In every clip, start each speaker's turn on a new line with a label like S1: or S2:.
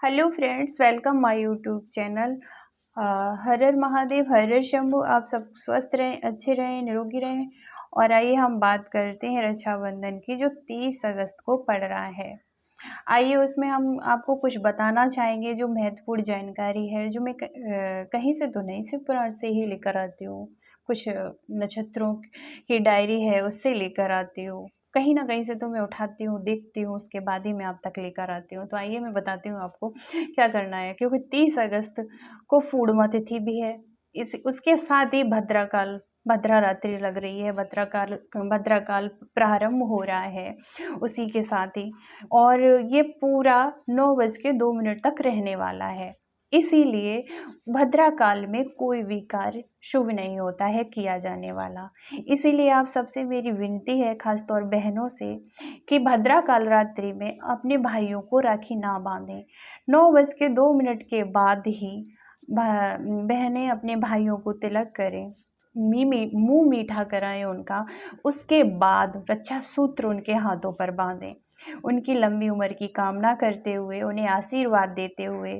S1: Hello friends, welcome my YouTube channel. हर हर महादेव, हर हर शंभू। आप सब स्वस्थ रहें, अच्छे रहें, निरोगी रहें। और आइए हम बात करते हैं रक्षाबंधन की, जो 30 अगस्त को पड़ रहा है। आइए उसमें हम आपको कुछ बताना चाहेंगे, जो महत्वपूर्ण जानकारी है, जो मैं कहीं से तो नहीं, सिर्फ पुराण से ही लेकर आती हूँ। कुछ नक्षत्रों की डायरी है, उससे लेकर आती हूँ। कहीं ना कहीं से तो मैं उठाती हूँ, देखती हूँ, उसके बाद ही मैं आप तक लेकर आती हूँ। तो आइए मैं बताती हूँ आपको क्या करना है, क्योंकि 30 अगस्त को पूर्णिमा तिथि भी है। इस उसके साथ ही भद्राकाल, भद्रा रात्रि लग रही है, भद्राकाल प्रारंभ हो रहा है उसी के साथ ही। और ये पूरा 9:02 तक रहने वाला है। इसीलिए भद्रा काल में कोई भी कार्य शुभ नहीं होता है किया जाने वाला। इसीलिए आप सबसे मेरी विनती है, खासतौर बहनों से, कि भद्रा काल रात्रि में अपने भाइयों को राखी ना बांधें। 9:02 के बाद ही बहनें अपने भाइयों को तिलक करें, मुंह मीठा कराएं उनका। उसके बाद रक्षा सूत्र उनके हाथों पर बांधें। उनकी लंबी उम्र की कामना करते हुए, उन्हें आशीर्वाद देते हुए,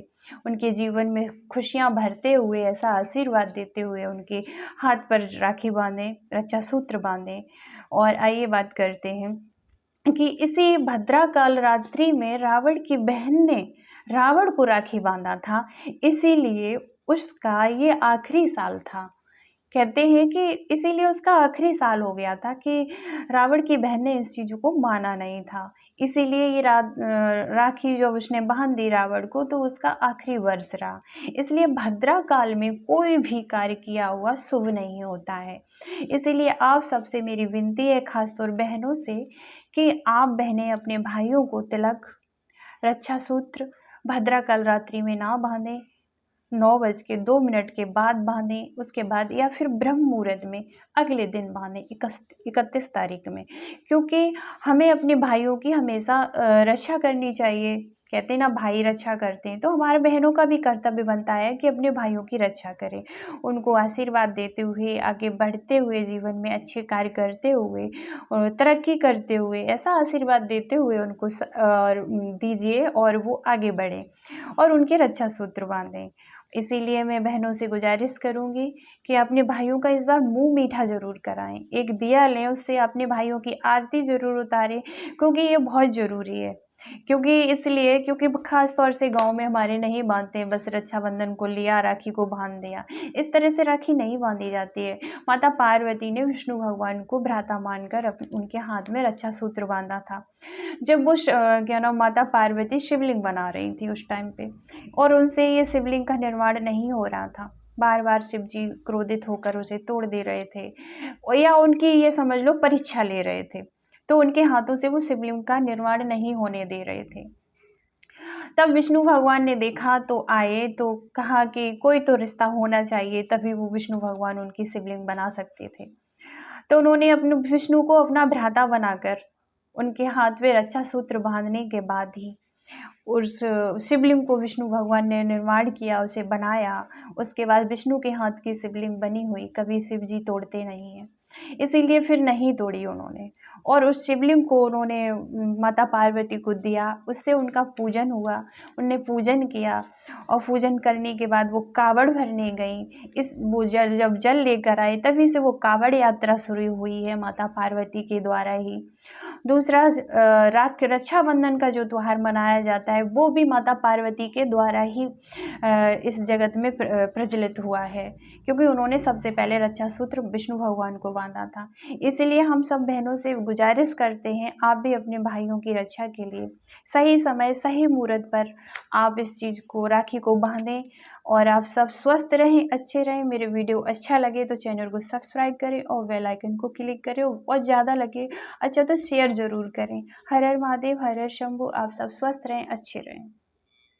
S1: उनके जीवन में खुशियां भरते हुए, ऐसा आशीर्वाद देते हुए उनके हाथ पर राखी बांधें, रक्षा सूत्र बांधें। और आइए बात करते हैं कि इसी भद्रा काल रात्रि में रावण की बहन ने रावण को राखी बांधा था। इसीलिए उसका ये आखिरी साल था। कहते हैं कि इसीलिए उसका आखिरी साल हो गया था कि रावण की बहन ने इस चीज़ को माना नहीं था। इसीलिए ये राखी जब उसने बांध दी रावण को, तो उसका आखिरी वर्ष रहा। इसलिए भद्रा काल में कोई भी कार्य किया हुआ शुभ नहीं होता है। इसीलिए आप सबसे मेरी विनती है, खासतौर बहनों से, कि आप बहनें अपने भाइयों को तिलक, रक्षा सूत्र भद्रा काल रात्रि में ना बांधें। 9:02 के बाद बांधें, उसके बाद या फिर ब्रह्म मुहूर्त में अगले दिन बांधें, 31 तारीख में। क्योंकि हमें अपने भाइयों की हमेशा रक्षा करनी चाहिए। कहते हैं ना, भाई रक्षा करते हैं, तो हमारे बहनों का भी कर्तव्य बनता है कि अपने भाइयों की रक्षा करें, उनको आशीर्वाद देते हुए, आगे बढ़ते हुए, जीवन में अच्छे कार्य करते हुए और तरक्की करते हुए, ऐसा आशीर्वाद देते हुए उनको दीजिए और वो आगे बढ़ें और उनके रक्षा सूत्र बांधें। इसीलिए मैं बहनों से गुजारिश करूंगी कि अपने भाइयों का इस बार मुंह मीठा ज़रूर कराएं। एक दिया लें, उससे अपने भाइयों की आरती ज़रूर उतारें, क्योंकि ये बहुत ज़रूरी है। क्योंकि ख़ास तौर से गांव में हमारे नहीं बांधते हैं, बस रक्षाबंधन को लिया, राखी को बांध दिया। इस तरह से राखी नहीं बांधी जाती है। माता पार्वती ने विष्णु भगवान को भ्राता मानकर उनके हाथ में रक्षा सूत्र बांधा था, जब वो क्या नाम माता पार्वती शिवलिंग बना रही थी उस टाइम पे, और उनसे ये शिवलिंग का निर्माण नहीं हो रहा था। बार बार शिव जी क्रोधित होकर उसे तोड़ दे रहे थे, या उनकी ये समझ लो परीक्षा ले रहे थे। तो उनके हाथों से वो शिवलिंग का निर्माण नहीं होने दे रहे थे। तब विष्णु भगवान ने देखा तो आए, तो कहा कि कोई तो रिश्ता होना चाहिए, तभी वो विष्णु भगवान उनकी शिवलिंग बना सकते थे। तो उन्होंने अपने विष्णु को अपना भ्राता बनाकर उनके हाथ में रक्षा सूत्र बांधने के बाद ही उस शिवलिंग को विष्णु भगवान ने निर्माण किया, उसे बनाया। उसके बाद विष्णु के हाथ की शिवलिंग बनी हुई, कभी शिव जी तोड़ते नहीं हैं, इसीलिए फिर नहीं तोड़ी उन्होंने। और उस शिवलिंग को उन्होंने माता पार्वती को दिया, उससे उनका पूजन हुआ, उनने पूजन किया। और पूजन करने के बाद वो कावड़ भरने गई। वो जब जल लेकर आए, तभी से वो कावड़ यात्रा शुरू हुई है माता पार्वती के द्वारा ही। दूसरा, रक्षाबंधन का जो त्यौहार मनाया जाता है, वो भी माता पार्वती के द्वारा ही इस जगत में प्रचलित हुआ है, क्योंकि उन्होंने सबसे पहले रक्षा सूत्र विष्णु भगवान को बांधा था। इसलिए हम सब बहनों से गुजारिश करते हैं, आप भी अपने भाइयों की रक्षा के लिए सही समय, सही मुहूर्त पर आप इस चीज़ को, राखी को बांधें। और आप सब स्वस्थ रहें, अच्छे रहें। मेरे वीडियो अच्छा लगे तो चैनल को सब्सक्राइब करें और बेल आइकन को क्लिक करें, और ज़्यादा लगे अच्छा तो शेयर ज़रूर करें। हर हर महादेव, हर हर शंभू। आप सब स्वस्थ रहें, अच्छे रहें।